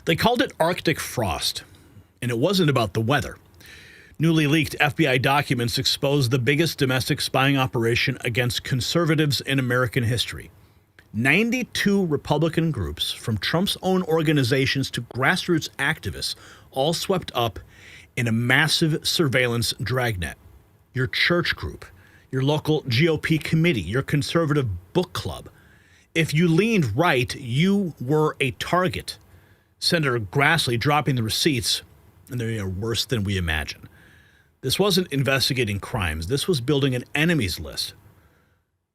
They called it Arctic frost, and it wasn't about the weather. Newly leaked FBI documents exposed the biggest domestic spying operation against conservatives in American history. 92 Republican groups, from Trump's own organizations to grassroots activists, all swept up in a massive surveillance dragnet. Your church group, your local GOP committee, your conservative book club. If you leaned right, you were a target. Senator Grassley dropping the receipts, and they are worse than we imagine. This wasn't investigating crimes. This was building an enemies list.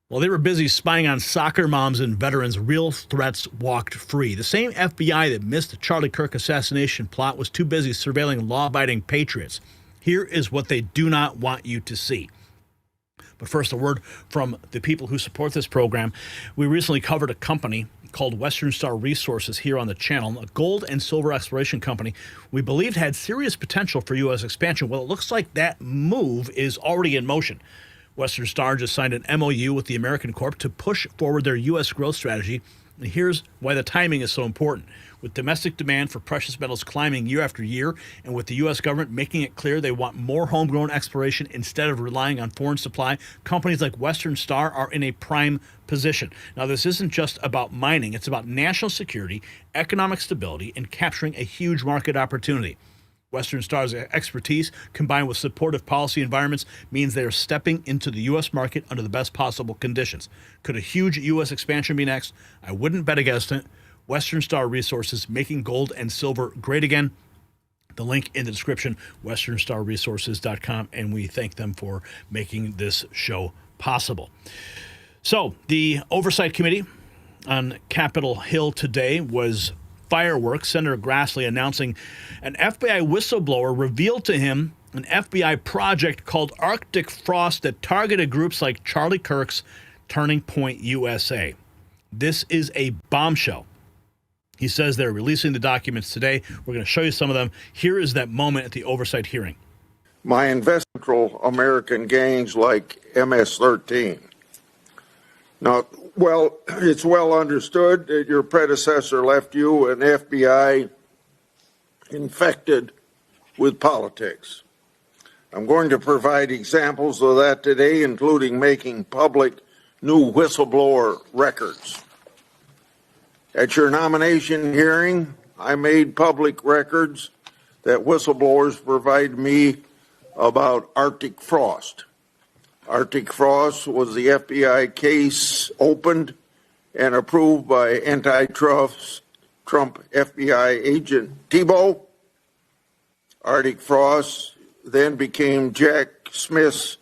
While they were busy spying on soccer moms and veterans, real threats walked free. The same FBI that missed the Charlie Kirk assassination plot was too busy surveilling law-abiding patriots. Here is what they do not want you to see. But first, a word from the people who support this program. We recently covered a company called Western Star Resources here on the channel, a gold and silver exploration company we believed had serious potential for U.S. expansion. Well, it looks like that move is already in motion. Western Star just signed an MOU with the American Corp to push forward their U.S. growth strategy. And here's why the timing is so important. With domestic demand for precious metals climbing year after year, and with the U.S. government making it clear they want more homegrown exploration instead of relying on foreign supply, companies like Western Star are in a prime position. Now, this isn't just about mining. It's about national security, economic stability, and capturing a huge market opportunity. Western Star's expertise, combined with supportive policy environments, means they are stepping into the U.S. market under the best possible conditions. Could a huge U.S. expansion be next? I wouldn't bet against it. Western Star Resources, making gold and silver great again. The link in the description, westernstarresources.com, and we thank them for making this show possible. So, the Oversight Committee on Capitol Hill today was fireworks. Senator Grassley announcing an FBI whistleblower revealed to him an FBI project called Arctic Frost that targeted groups like Charlie Kirk's Turning Point USA. This is a bombshell. He says they're releasing the documents today. We're going to show you some of them. Here is that moment at the oversight hearing. My investment Central American gangs like MS-13. Now, well, it's well understood that your predecessor left you an FBI infected with politics. I'm going to provide examples of that today, including making public new whistleblower records. At your nomination hearing, I made public records that whistleblowers provide me about Arctic Frost. Arctic Frost was the FBI case opened and approved by antitrust Trump FBI agent Thibault. Arctic Frost then became Jack Smith's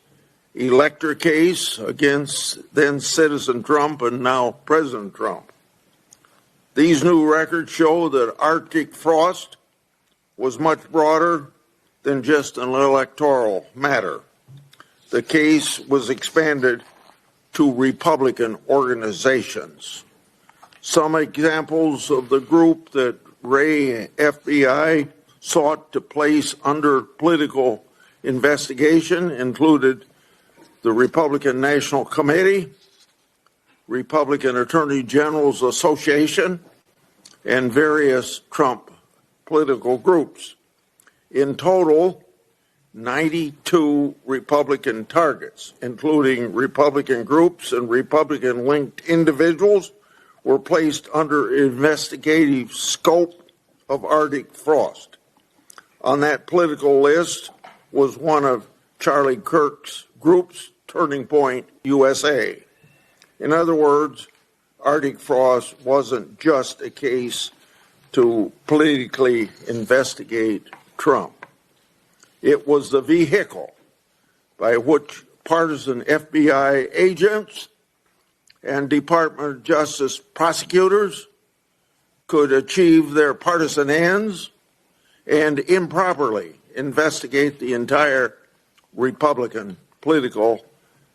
elector case against then Citizen Trump and now President Trump. These new records show that Arctic Frost was much broader than just an electoral matter. The case was expanded to Republican organizations. Some examples of the group that Wray FBI sought to place under political investigation included the Republican National Committee, Republican Attorney General's Association, and various Trump political groups. In total, 92 Republican targets, including Republican groups and Republican-linked individuals, were placed under investigative scope of Arctic Frost. On that political list was one of Charlie Kirk's groups, Turning Point USA. In other words, Arctic Frost wasn't just a case to politically investigate Trump. It was the vehicle by which partisan FBI agents and Department of Justice prosecutors could achieve their partisan ends and improperly investigate the entire Republican political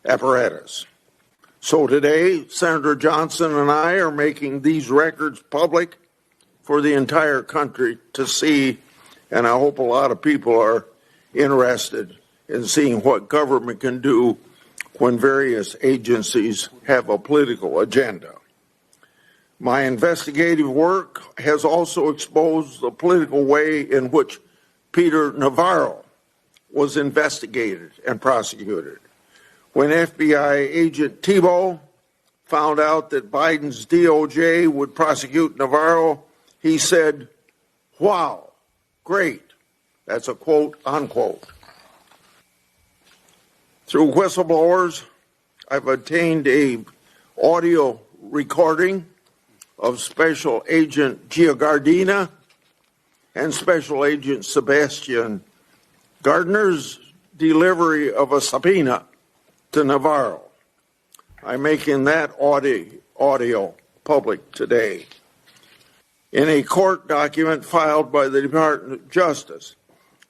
apparatus. So today, Senator Johnson and I are making these records public for the entire country to see, and I hope a lot of people are interested in seeing what government can do when various agencies have a political agenda. My investigative work has also exposed the political way in which Peter Navarro was investigated and prosecuted. When FBI agent Thibault found out that Biden's DOJ would prosecute Navarro, he said, "Wow, great." That's a quote, unquote. Through whistleblowers, I've obtained a audio recording of Special Agent Giagardina and Special Agent Sebastian Gardner's delivery of a subpoena to Navarro. I'm making that audio public today. In a court document filed by the Department of Justice,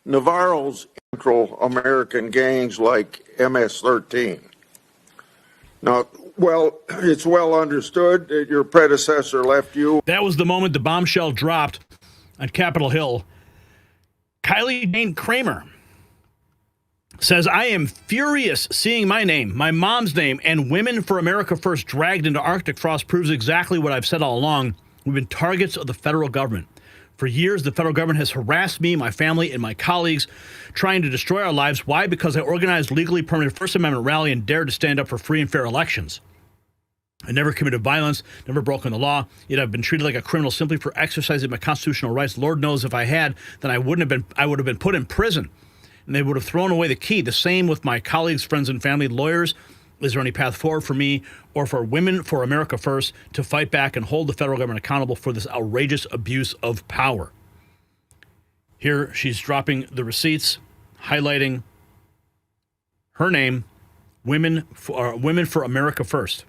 Navarro's Central American gangs like MS-13. Now, well, it's well understood that your predecessor left you. That was the moment the bombshell dropped on Capitol Hill. Kylie Jane Kramer says, "I am furious seeing my name, my mom's name, and Women for America First dragged into Arctic frost proves exactly what I've said all along. We've been targets of the federal government. For years, the federal government has harassed me, my family, and my colleagues, trying to destroy our lives. Why? Because I organized legally permitted First Amendment rally and dared to stand up for free and fair elections. I never committed violence, never broken the law, yet I've been treated like a criminal simply for exercising my constitutional rights. Lord knows if I had, then I would have been put in prison, and they would have thrown away the key. The same with my colleagues, friends, and family, lawyers. Is there any path forward for me or for Women for America First to fight back and hold the federal government accountable for this outrageous abuse of power?" Here she's dropping the receipts, highlighting her name, Women for America First.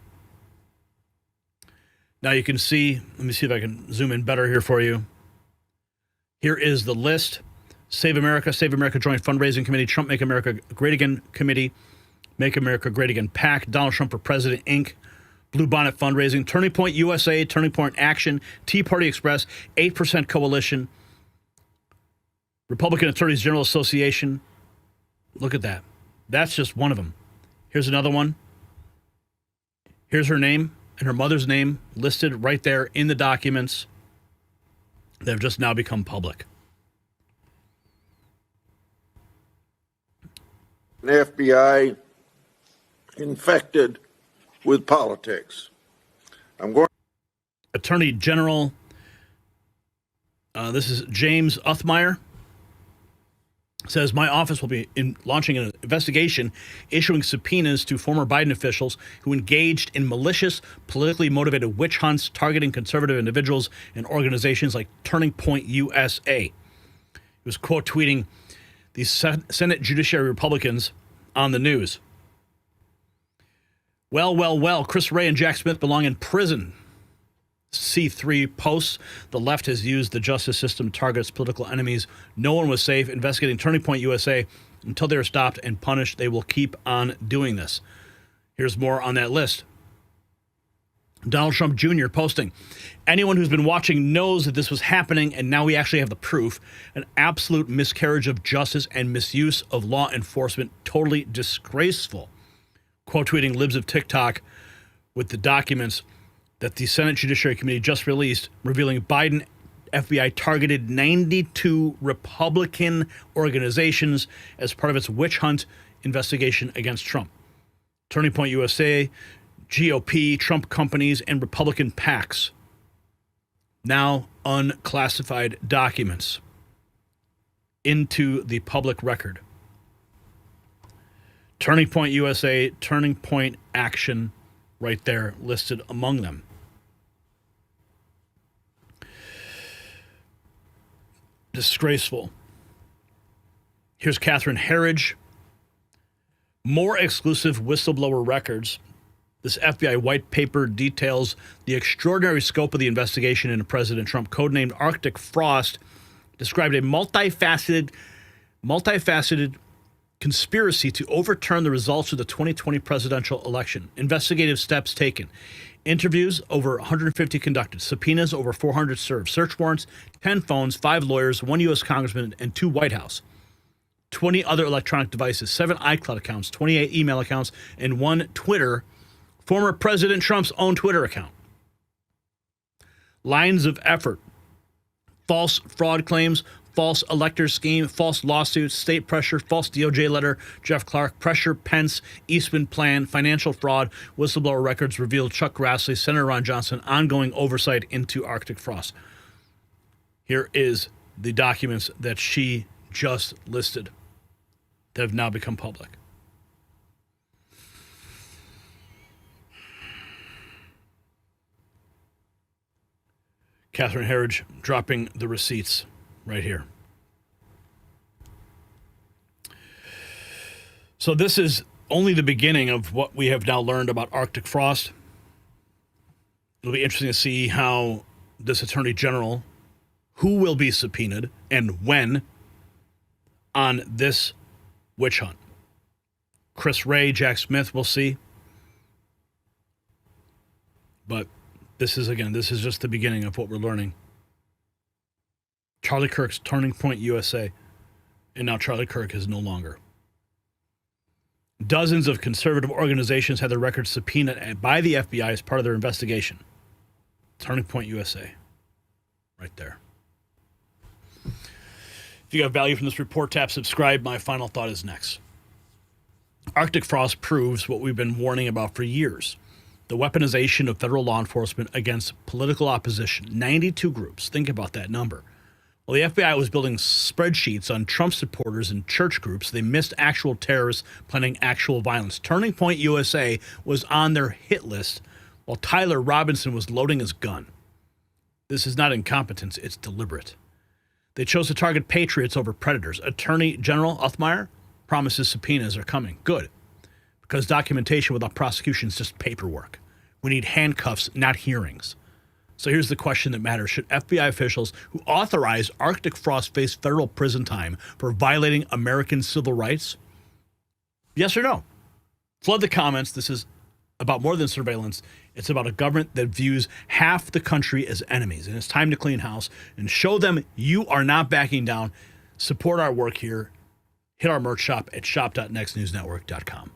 Now you can see, let me see if I can zoom in better here for you. Here is the list. Save America Joint Fundraising Committee, Trump Make America Great Again Committee, Make America Great Again PAC, Donald Trump for President, Inc., Blue Bonnet Fundraising, Turning Point USA, Turning Point Action, Tea Party Express, 8% Coalition, Republican Attorneys General Association. Look at that. That's just one of them. Here's another one. Here's her name and her mother's name listed right there in the documents that have just now become public. The FBI infected with politics. Attorney General, this is James Uthmeier, says, "My office will be launching an investigation, issuing subpoenas to former Biden officials who engaged in malicious, politically motivated witch hunts targeting conservative individuals and organizations like Turning Point USA." He was quote tweeting these Senate Judiciary Republicans on the news. Well, Chris Wray and Jack Smith belong in prison. C3 posts, "The left has used the justice system to target its political enemies. No one was safe. Investigating Turning Point USA. Until they are stopped and punished, they will keep on doing this." Here's more on that list. Donald Trump Jr. posting, "Anyone who's been watching knows that this was happening, and now we actually have the proof. An absolute miscarriage of justice and misuse of law enforcement. Totally disgraceful." Quote tweeting libs of TikTok with the documents that the Senate Judiciary Committee just released, revealing Biden FBI targeted 92 Republican organizations as part of its witch hunt investigation against Trump. Turning Point USA, GOP, Trump companies, and Republican PACs. Now unclassified documents into the public record. Turning Point USA, Turning Point Action, right there listed among them. Disgraceful. Here's Catherine Herridge. More exclusive whistleblower records. This FBI white paper details the extraordinary scope of the investigation into President Trump, codenamed Arctic Frost, described a multifaceted conspiracy to overturn the results of the 2020 presidential election. Investigative steps taken. Interviews, over 150 conducted. Subpoenas, over 400 served. Search warrants, 10 phones, 5 lawyers, 1 U.S. congressman, and 2 White House. 20 other electronic devices, 7 iCloud accounts, 28 email accounts, and 1 Twitter, former President Trump's own Twitter account. lines of effort: false fraud claims, false elector scheme, false lawsuits, state pressure, false DOJ letter, Jeff Clark, pressure, Pence, Eastman plan, financial fraud, whistleblower records revealed Chuck Grassley, Senator Ron Johnson, ongoing oversight into Arctic frost. Here is the documents that she just listed that have now become public. Catherine Herridge dropping the receipts right here. So this is only the beginning of what we have now learned about Arctic frost. It'll be interesting to see how this Attorney General, who will be subpoenaed and when on this witch hunt. Chris Wray, Jack Smith, we'll see. But this is just the beginning of what we're learning. Charlie Kirk's Turning Point USA, and now Charlie Kirk is no longer. Dozens of conservative organizations had their records subpoenaed by the FBI as part of their investigation. Turning Point USA, right there. If you got value from this report, tap subscribe. My final thought is next. Arctic frost proves what we've been warning about for years. The weaponization of federal law enforcement against political opposition. 92 groups. Think about that number. Well, the FBI was building spreadsheets on Trump supporters and church groups. They missed actual terrorists planning actual violence. Turning Point USA was on their hit list while Tyler Robinson was loading his gun. This is not incompetence, it's deliberate. They chose to target patriots over predators. Attorney General Uthmeier promises subpoenas are coming. Good. Because documentation without prosecution is just paperwork. We need handcuffs, not hearings. So here's the question that matters. Should FBI officials who authorized Arctic frost face federal prison time for violating American civil rights? Yes or no? Flood the comments. This is about more than surveillance. It's about a government that views half the country as enemies. And it's time to clean house and show them you are not backing down. Support our work here. Hit our merch shop at shop.nextnewsnetwork.com.